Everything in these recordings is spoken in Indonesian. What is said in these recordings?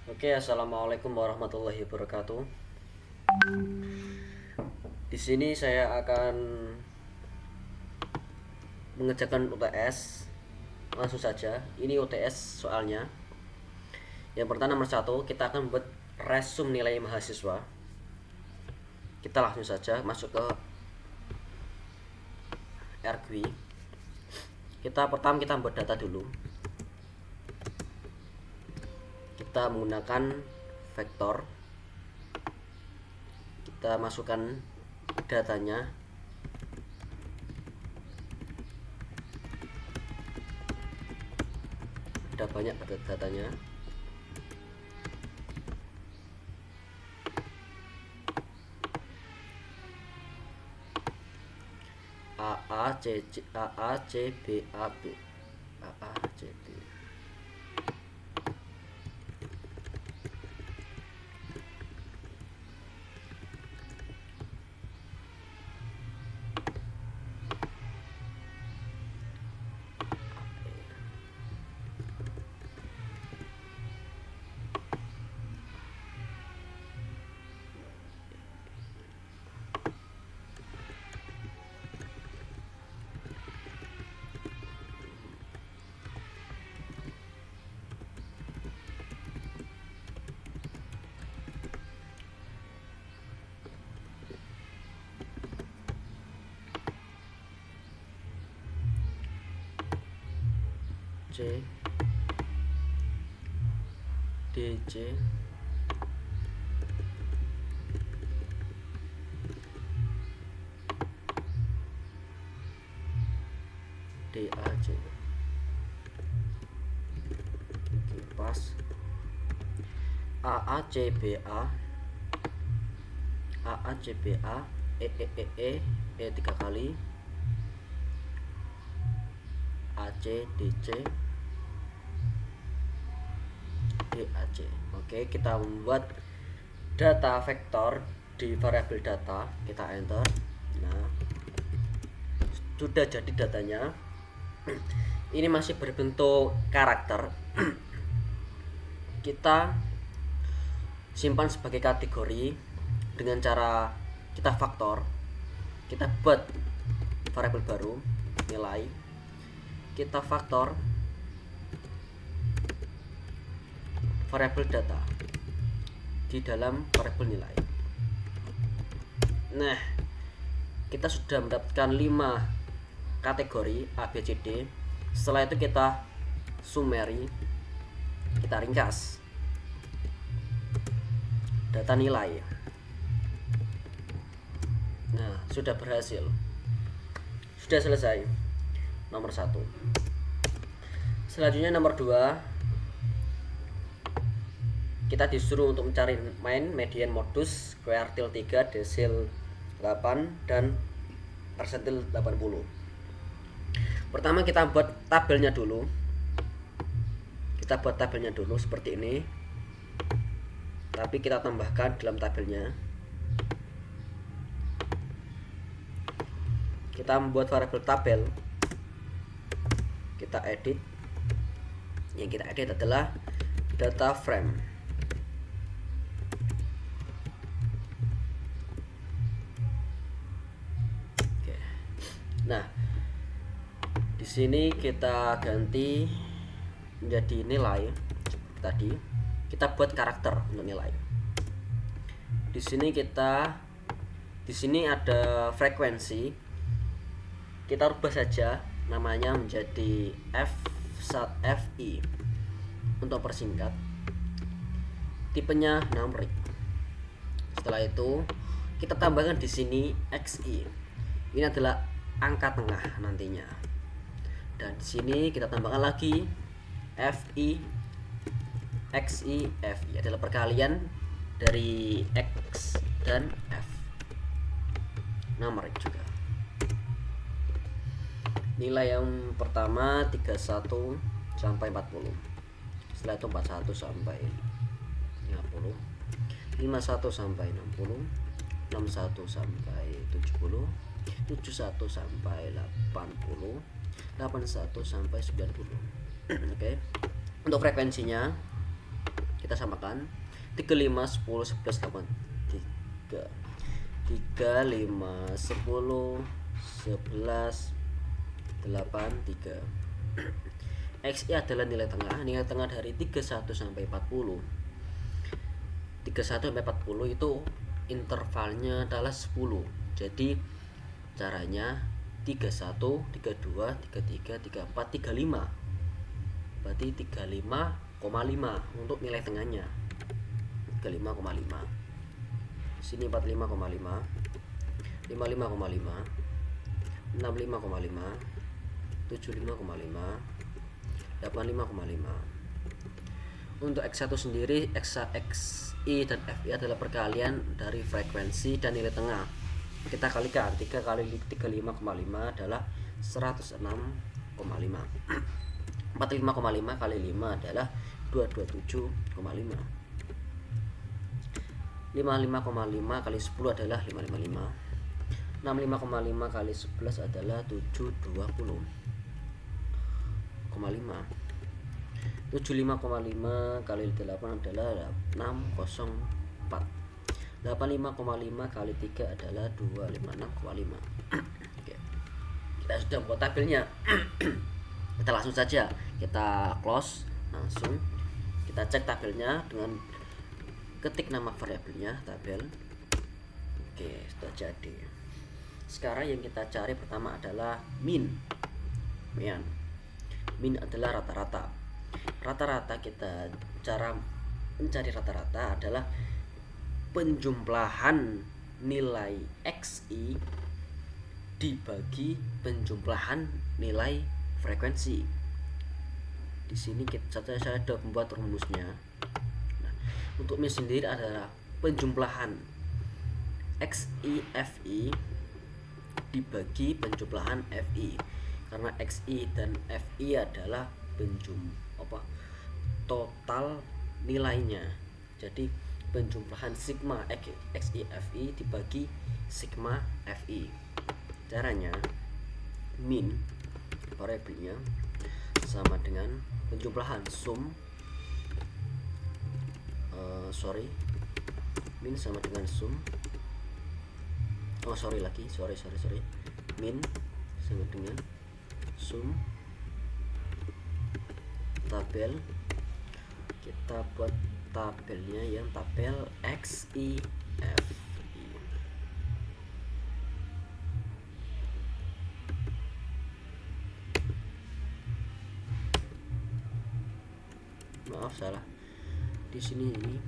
Oke, assalamualaikum warahmatullahi wabarakatuh. Di sini saya akan mengerjakan UTS. Langsung saja, ini UTS soalnya. Yang pertama nomor satu, kita akan membuat resume nilai mahasiswa. Kita langsung saja masuk ke RQI. Kita membuat data dulu. Kita menggunakan vektor. Kita masukkan datanya. Ada banyak datanya. AACBAB AACB. C DC DAC. Oke, pas. AACBA AACBA E 3 kali, ACDC DAC. Oke, kita membuat data vektor di variabel data. Kita enter. Nah, sudah jadi datanya. Ini masih berbentuk karakter. Kita simpan sebagai kategori dengan cara kita faktor. Kita buat variabel baru, nilai. Kita faktor variabel data di dalam variabel nilai. Nah, kita sudah mendapatkan 5 kategori A, B, C, D. Setelah itu kita summary, kita ringkas data nilai. Nah, sudah berhasil, sudah selesai nomor 1. Selanjutnya nomor 2, kita disuruh untuk mencari main median modus kuartil 3 desil 8 dan persentil 80. Pertama kita buat tabelnya dulu. Kita buat tabelnya dulu seperti ini. Tapi kita tambahkan dalam tabelnya. Kita membuat variabel tabel. Kita edit. Yang kita edit adalah data frame. Oke. Nah, di sini kita ganti menjadi nilai tadi. Kita buat karakter untuk nilai. Di sini ada frekuensi. Kita rubah saja namanya menjadi FI untuk persingkat. Tipenya numeric. Setelah itu kita tambahkan di sini XI. Ini adalah angka tengah nantinya. Dan di sini kita tambahkan lagi FI, XI, FI adalah perkalian dari X dan F. Numeric juga. Nilai yang pertama 31 sampai 40. Setelah itu 41 sampai 50, 51 sampai 60, 61 sampai 70, 71 sampai 80, 81 sampai 90. Oke. Untuk frekuensinya kita samakan 35 10 11 8 3 5 10 11 8 3. XI adalah nilai tengah dari 31 sampai 40. 31 sampai 40 itu intervalnya adalah 10. Jadi caranya 31, 32, 33, 34, 35. Berarti 35,5 untuk nilai tengahnya. 35,5. Sini 45,5, 55,5, 65,5, 75,5, 85,5. Untuk X1 sendiri, XI dan FI adalah perkalian dari frekuensi dan nilai tengah. Kita kalikan 3 kali 35,5 adalah 106,5. 45,5 kali 5 adalah 227,5. 55,5 kali 10 adalah 555. 65,5 kali 11 adalah 720,5. 75,5 kali 8 adalah 604. 85,5 kali 3 adalah 256,5. Oke. Kita sudah buat tabelnya. Kita langsung saja kita close, langsung kita cek tabelnya dengan ketik nama variabelnya tabel. Oke, sudah jadi. Sekarang yang kita cari pertama adalah min. Min adalah rata-rata. Rata-rata, kita cara mencari rata-rata adalah penjumlahan nilai XI dibagi penjumlahan nilai frekuensi. Di sini saya sudah membuat rumusnya. Nah, untuk min sendiri adalah penjumlahan XI FI dibagi penjumlahan FI, karena XI dan FI adalah total nilainya. Jadi penjumlahan sigma XI FI dibagi sigma FI. Caranya min variabelnya sama dengan penjumlahan min sama dengan sum. Min sama dengan sum tabel. Kita buat tabelnya yang tabel XI FI. Maaf, salah. Di sini ini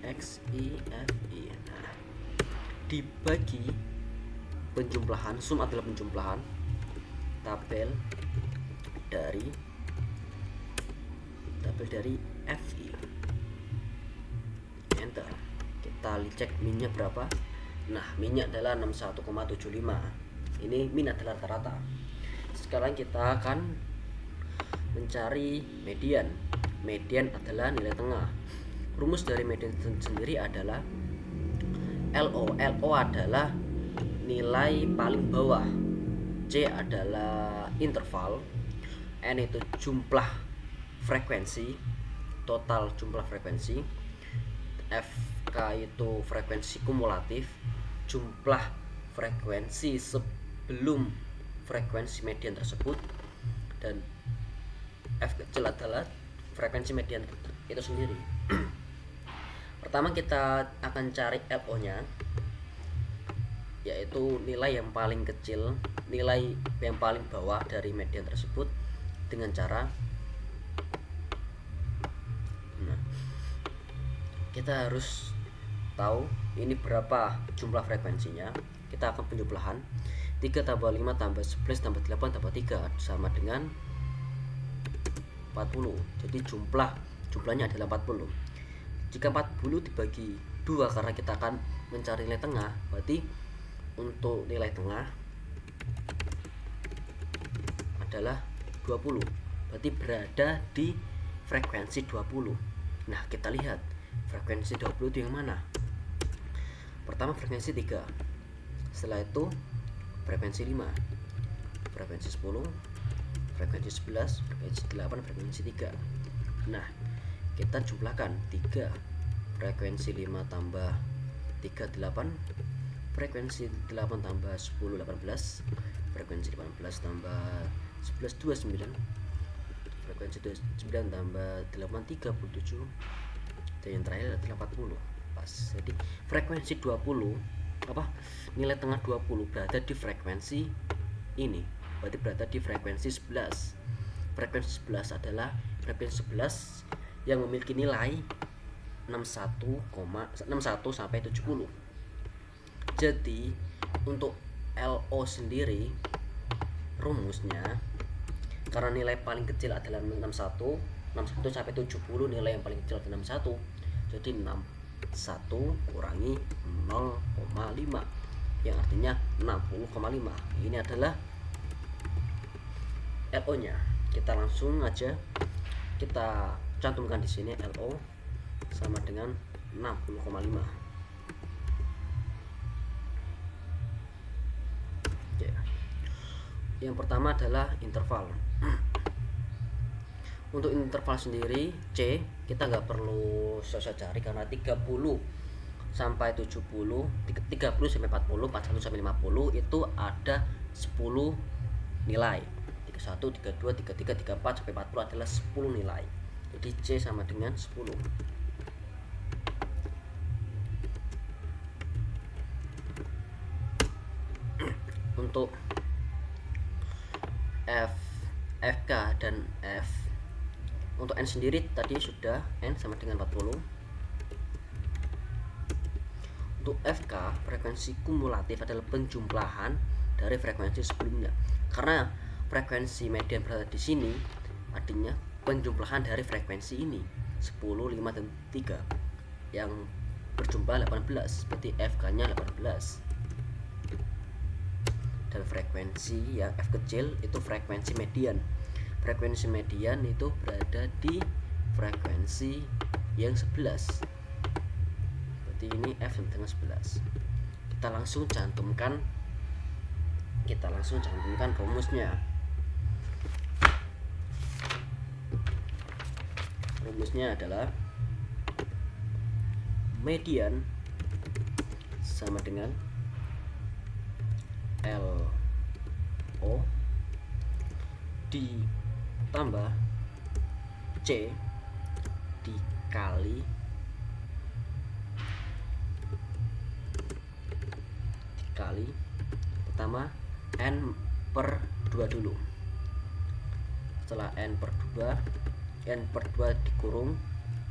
XI FI. Nah, dibagi penjumlahan, sum adalah penjumlahan tabel dari FI. Enter. Kita cek minnya berapa. Nah, minnya adalah 61,75. Ini min adalah rata-rata. Sekarang kita akan mencari median. Median adalah nilai tengah. Rumus dari median sendiri adalah LO. LO adalah nilai paling bawah. C adalah interval. N itu jumlah frekuensi, total jumlah frekuensi. FK itu frekuensi kumulatif, jumlah frekuensi sebelum frekuensi median tersebut. Dan F kecil adalah frekuensi median itu sendiri. Pertama kita akan cari LO nya, yaitu nilai yang paling kecil, nilai yang paling bawah dari median tersebut, dengan cara kita harus tahu ini berapa jumlah frekuensinya. Kita akan penjumlahan 3 tambah 5 tambah 11 tambah 8 tambah 3 sama dengan 40. Jadi jumlahnya adalah 40. Jika 40 dibagi 2, karena kita akan mencari nilai tengah, berarti untuk nilai tengah adalah 20. Berarti berada di frekuensi 20. Nah, kita lihat frekuensi 20 itu yang mana. Pertama frekuensi 3, setelah itu frekuensi 5, frekuensi 10, frekuensi 11, frekuensi 8, frekuensi 3. Nah, kita jumlahkan 3, frekuensi 5 tambah 3 8, frekuensi 8 tambah 10 18, frekuensi 18 tambah 11 29, frekuensi 9 tambah 8 37, dan yang terakhir adalah 40. Pas. Jadi frekuensi 20 nilai tengah 20 berada di frekuensi ini, berarti berada di frekuensi 11. Frekuensi 11 adalah frekuensi 11 yang memiliki nilai 61 sampai 70. Jadi untuk LO sendiri rumusnya, karena nilai paling kecil adalah 61 sampai 70, nilai yang paling kecil adalah 61. Jadi 61 kurangi 0,5 yang artinya 60,5. Ini adalah LO nya. Kita langsung aja kita cantumkan di sini, LO sama dengan 60,5. Oke. Yang pertama adalah interval. Untuk interval sendiri C kita nggak perlu susah cari, karena 30 sampai 70, 30 sampai 40, 41 sampai 50 itu ada 10 nilai. 31, 32, 33, 34 sampai 40 adalah 10 nilai. Jadi C sama dengan 10. Untuk FK dan F, untuk N sendiri tadi sudah, N sama dengan 40. Untuk FK, frekuensi kumulatif adalah penjumlahan dari frekuensi sebelumnya. Karena frekuensi median berada di sini, artinya penjumlahan dari frekuensi ini 10, 5 dan 3 yang berjumlah 18, berarti FK-nya 18. Dan frekuensi yang F kecil itu frekuensi median. Frekuensi median itu berada di frekuensi yang 11. Berarti ini F sama dengan 11. Kita langsung cantumkan rumusnya. Rumusnya adalah median sama dengan LO ditambah C dikali pertama N per 2 dulu. Setelah N per 2 dikurung,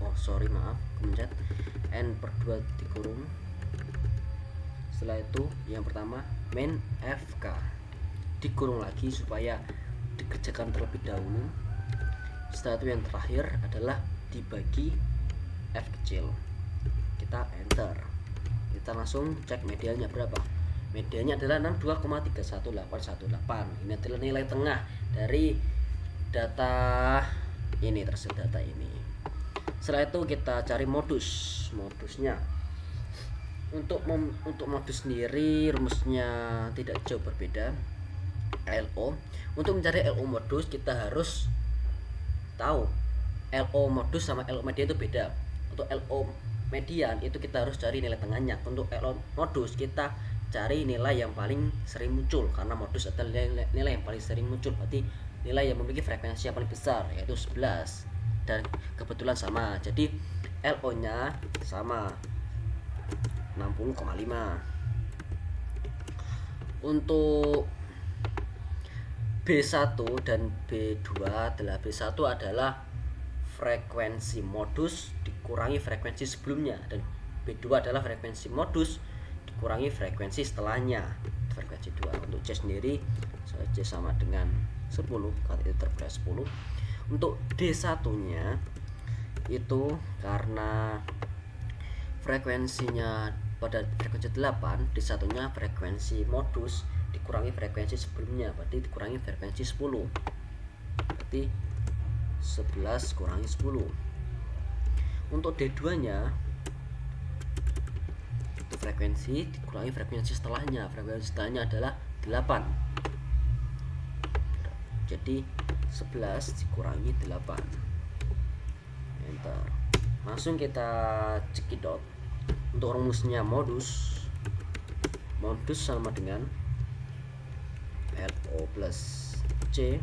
kemencet, N per 2 dikurung. Setelah itu yang pertama min FK dikurung lagi supaya dikerjakan terlebih dahulu. Setelah itu yang terakhir adalah dibagi F kecil. Kita enter. Kita langsung cek mediannya berapa. Mediannya adalah 62,31818. Ini adalah nilai tengah dari data ini, data ini. Setelah itu kita cari modusnya. Untuk modus sendiri rumusnya tidak jauh berbeda. LO, untuk mencari LO modus kita harus tahu LO modus sama LO median itu beda. Untuk LO median itu kita harus cari nilai tengahnya. Untuk LO modus kita cari nilai yang paling sering muncul, karena modus adalah nilai yang paling sering muncul, berarti nilai yang memiliki frekuensi yang paling besar, yaitu 11, dan kebetulan sama. Jadi LO nya sama 60,5. Untuk B1 dan B2 adalah, B1 adalah frekuensi modus dikurangi frekuensi sebelumnya, dan B2 adalah frekuensi modus dikurangi frekuensi setelahnya, frekuensi 2. Untuk C sendiri C sama dengan 10, kata itu terberat 10. Untuk D1 nya itu karena frekuensinya pada frekuensi 8, D1 nya frekuensi modus dikurangi frekuensi sebelumnya, berarti dikurangi frekuensi 10, berarti 11 kurangi 10. Untuk D2 nya itu frekuensi dikurangi frekuensi setelahnya, frekuensi setelahnya adalah 8, jadi 11 dikurangi 8, enter. Langsung kita cekidot. Untuk rumusnya modus sama dengan LO plus C,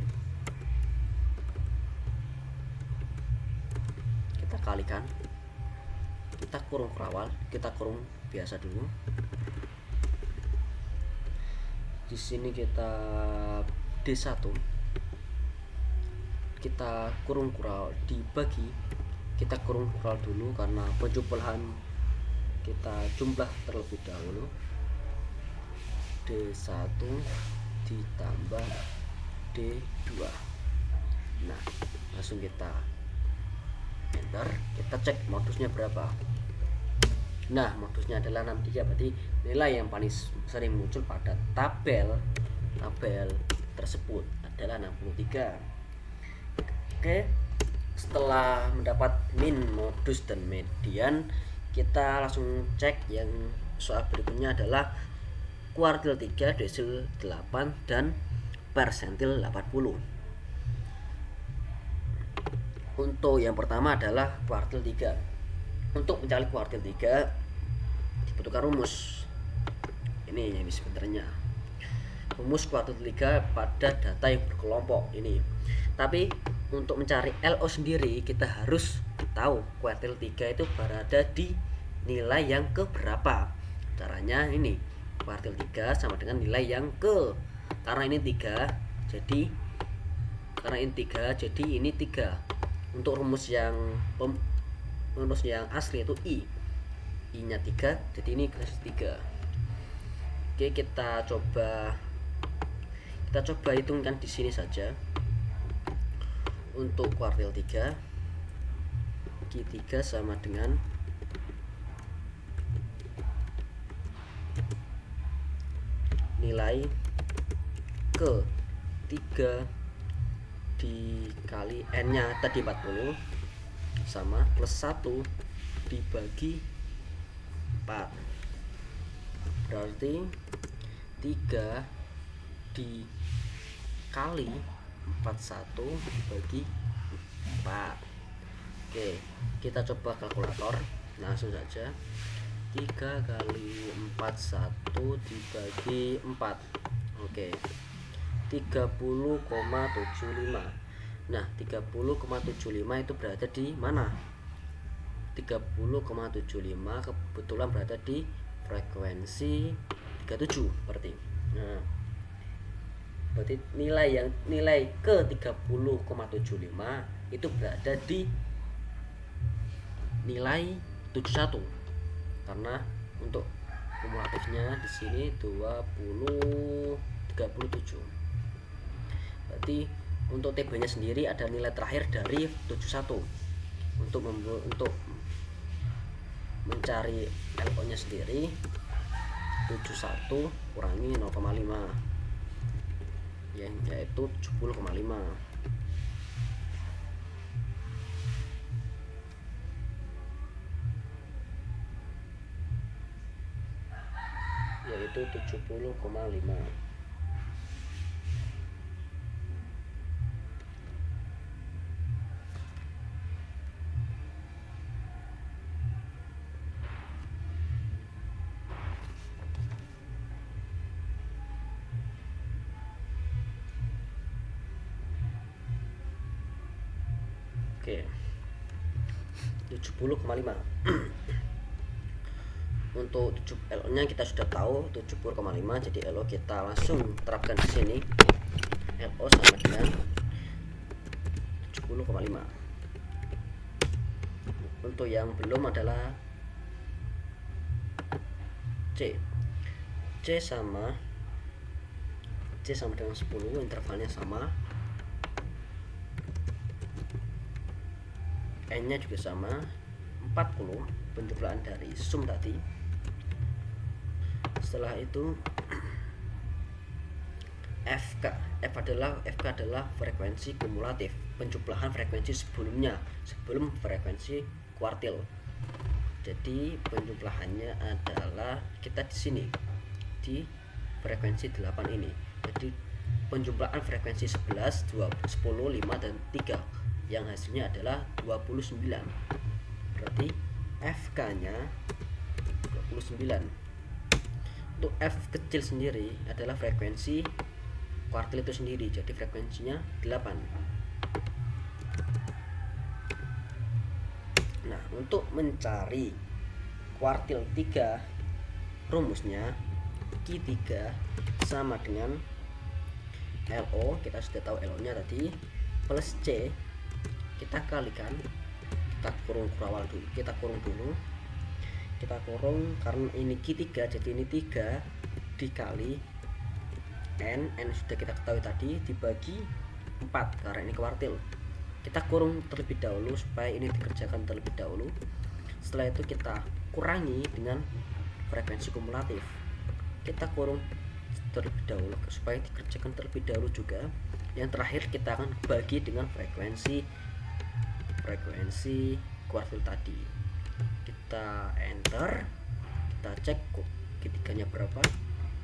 kita kalikan, kita kurung kerawal, kita kurung biasa dulu. Di sini kita D1, kita kurung kural dibagi, kita kurung kural dulu karena penjumlahan kita jumlah terlebih dahulu. D1 ditambah D2. Nah, langsung kita enter, kita cek modusnya berapa. Nah, modusnya adalah 63, berarti nilai yang paling sering muncul pada tabel tersebut adalah 63. Oke, setelah mendapat min, modus, dan median, kita langsung cek yang soal berikutnya adalah kuartil 3, desil 8, dan persentil 80. Untuk yang pertama adalah kuartil 3. Untuk mencari kuartil 3 dibutuhkan rumus. Ini yang sebenarnya rumus kuartil 3 pada data yang berkelompok ini. Tapi untuk mencari LO sendiri kita harus tahu kuartil 3 itu berada di nilai yang keberapa. Caranya ini, kuartil 3 sama dengan nilai yang ke, karena ini 3 jadi ini 3. Untuk rumus yang asli itu I nya 3, jadi ini kelas 3. Oke, kita coba hitungkan di sini saja. Untuk kuartil 3, Q3 sama dengan nilai ke 3 dikali n nya tadi 40 sama plus 1 dibagi 4, berarti 3 dikali 41 dibagi 4. Oke, kita coba kalkulator, langsung saja. 3 kali 41 dibagi 4. Oke, 30,75. Nah, 30,75 itu berada di mana? 30,75 kebetulan berada di frekuensi 37 berarti. Nah, berarti nilai ke 30,75 itu berada di nilai 71, karena untuk kumulatifnya di sini 37. Berarti untuk TB nya sendiri ada nilai terakhir dari 71. Untuk mencari LO nya sendiri 71 kurangi 0,5 yaitu 70,5, yaitu 70,5. Oke, 70,5. Untuk LO nya kita sudah tahu 70,5, jadi LO kita langsung terapkan di sini. LO sama dengan 70,5. Untuk yang belum adalah C sama dengan 10, intervalnya sama, N nya juga sama 40, penjumlahan dari sum tadi. Setelah itu FK adalah frekuensi kumulatif, penjumlahan frekuensi sebelum frekuensi kuartil. Jadi penjumlahannya adalah kita di sini di frekuensi 8 ini. Jadi penjumlahan frekuensi 11, 10, 5 dan 3 yang hasilnya adalah 29. Berarti FK nya 29. Untuk F kecil sendiri adalah frekuensi kuartil itu sendiri, jadi frekuensinya 8. Nah, untuk mencari kuartil 3, rumusnya Q3 sama dengan LO, kita sudah tahu LO nya tadi, plus C, kita kalikan, kita kurung dulu, kita kurung karena ini Q3, jadi ini 3 dikali N sudah kita ketahui tadi, dibagi 4 karena ini kuartil. Kita kurung terlebih dahulu supaya ini dikerjakan terlebih dahulu. Setelah itu kita kurangi dengan frekuensi kumulatif. Kita kurung terlebih dahulu supaya dikerjakan terlebih dahulu juga. Yang terakhir kita akan bagi dengan frekuensi kuartil tadi. Kita enter, kita cek ketiganya berapa.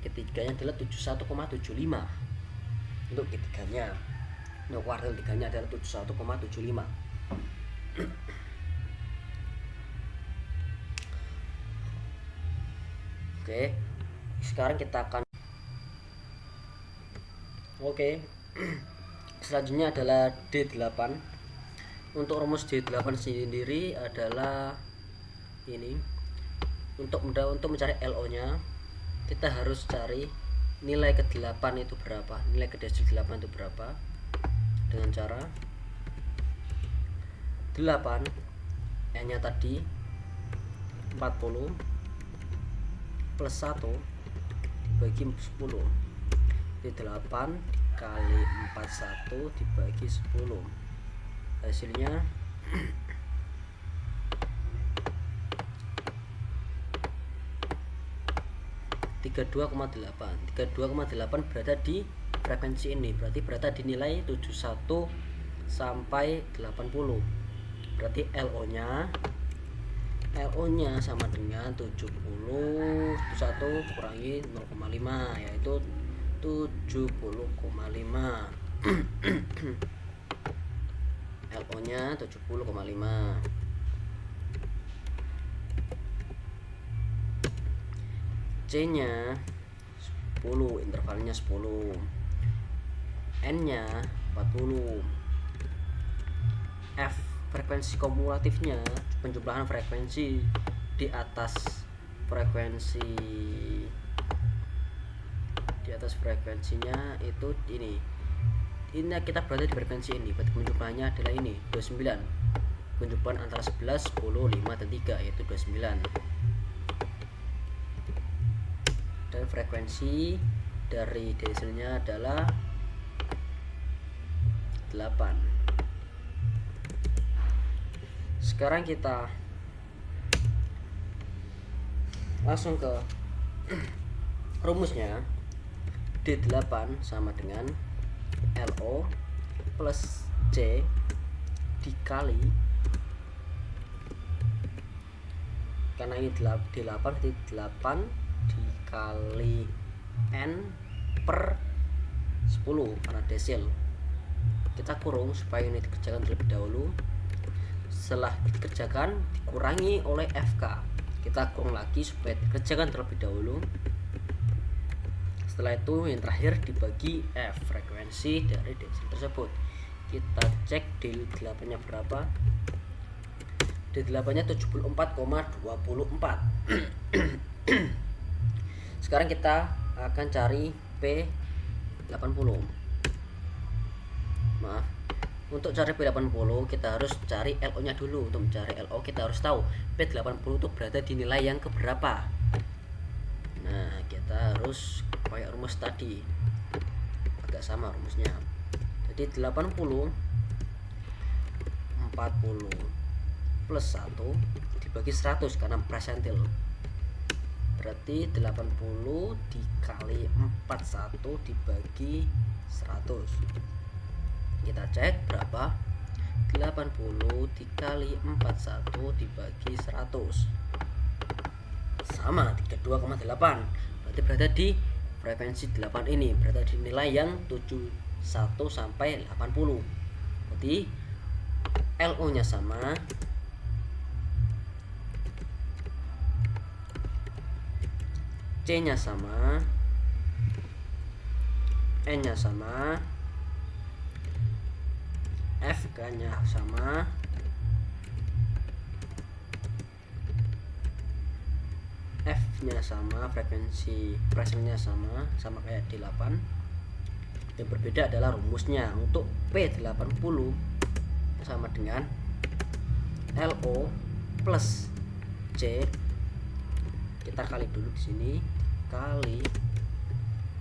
Ketiganya adalah 71,75 untuk ketiganya. Untuk kuartil 3-nya adalah 71,75. Oke, sekarang kita akan selanjutnya adalah D8. Untuk rumus D8 sendiri adalah ini. Untuk mencari LO nya kita harus cari nilai ke-8 itu berapa, nilai ke desil 8 itu berapa, dengan cara 8 N nya tadi 40 plus 1 dibagi 10, jadi 8 dikali 41 dibagi 10, hasilnya 32,8 berada di frekuensi ini, berarti berada di nilai 71 sampai 80. Berarti LO nya sama dengan 71 kurangi 0,5, yaitu 70,5. LO nya 70,5. C nya 10, intervalnya 10, N nya 40. F frekuensi kumulatifnya, penjumlahan frekuensi di atas frekuensinya itu ini kita berada di frekuensi ini, berarti penjumlahannya adalah ini 29, penjumlahan antara 11, 10, 5 dan 3 yaitu 29. Dan frekuensi dari desilnya adalah 8. Sekarang kita langsung ke rumusnya. D8 sama dengan LO plus C dikali, karena ini D8 jadi 8 dikali N per 10 karena desil. Kita kurung supaya ini dikerjakan terlebih dahulu. Setelah dikerjakan dikurangi oleh FK, kita kurung lagi supaya dikerjakan terlebih dahulu. Setelah itu yang terakhir dibagi F, frekuensi dari desil tersebut. Kita cek D8 nya berapa. D8 nya 74,24. Sekarang kita akan cari P80. Maaf, untuk cari P80 kita harus cari LO nya dulu. Untuk mencari LO kita harus tahu P80 itu berada di nilai yang keberapa. Nah, kita harus kayak rumus tadi, agak sama rumusnya. Jadi 80 40 plus 1 dibagi 100 karena persentil, berarti 80 dikali 41 dibagi 100. Kita cek berapa. 80 dikali 41 dibagi 100 sama 32,8. Berarti berada di frekuensi 8 ini, berada di nilai yang 71 sampai 80. Berarti LO nya sama, C nya sama, N nya sama, FK nya sama, F nya sama, frekuensi presentnya sama kayak D8. Yang berbeda adalah rumusnya. Untuk P80 sama dengan LO plus C, kita kali dulu di sini, kali,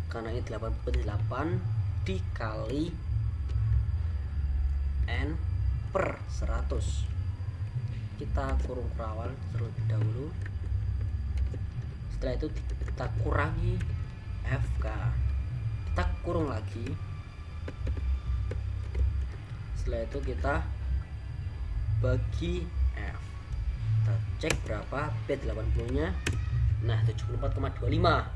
karena ini 88 dikali N per 100. Kita kurung kurawal terlebih dahulu. Setelah itu kita kurangi FK, kita kurung lagi. Setelah itu kita bagi F, kita cek berapa P80 nya. Nah, 74,25.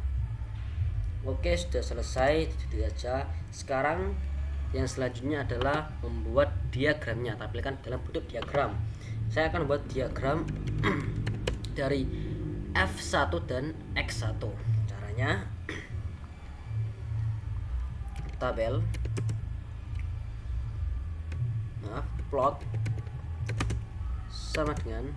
Oke, sudah selesai. Itu aja. Sekarang yang selanjutnya adalah membuat diagramnya, tampilkan dalam bentuk diagram. Saya akan buat diagram dari F1 dan X1. Caranya, tabel, plot sama dengan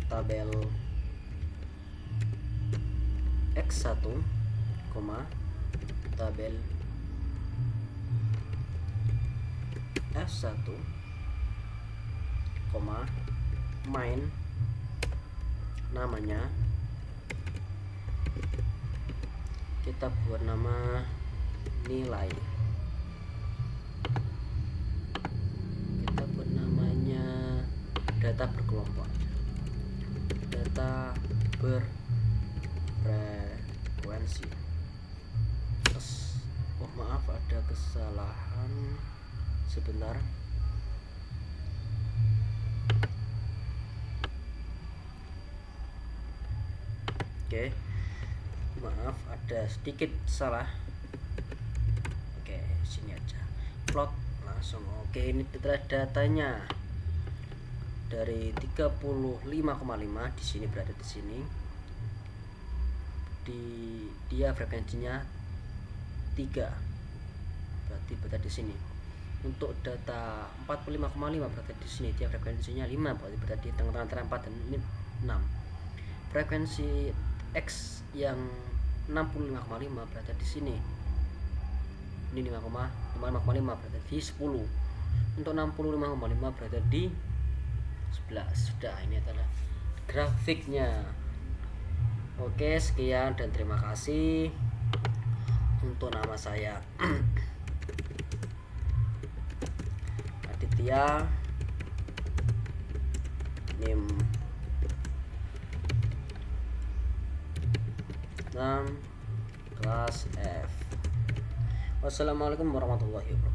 tabel X1, tabel F1, main, namanya kita buat nama nilai, kita buat namanya data berkelompok, data berfrekuensi. Terus, oh maaf, ada kesalahan sebentar. Oke, maaf ada sedikit salah. Oke, sini aja, plot langsung. Oke, ini datanya dari 35,5 di sini, berada di sini. Dia frekuensinya 3, berarti berada di sini. Untuk data 45,5 berada di sini, dia frekuensinya 5, berarti berada di tengah-tengah antara 4 dan 6. Frekuensi X yang 65,5 berada di sini. Ini 5,5 berada di 10. Untuk 65,5 berada di 11. Sudah, ini adalah grafiknya. Oke, sekian dan terima kasih. Untuk nama saya Aditya, NIM 6 kelas F. Wassalamualaikum warahmatullahi wabarakatuh.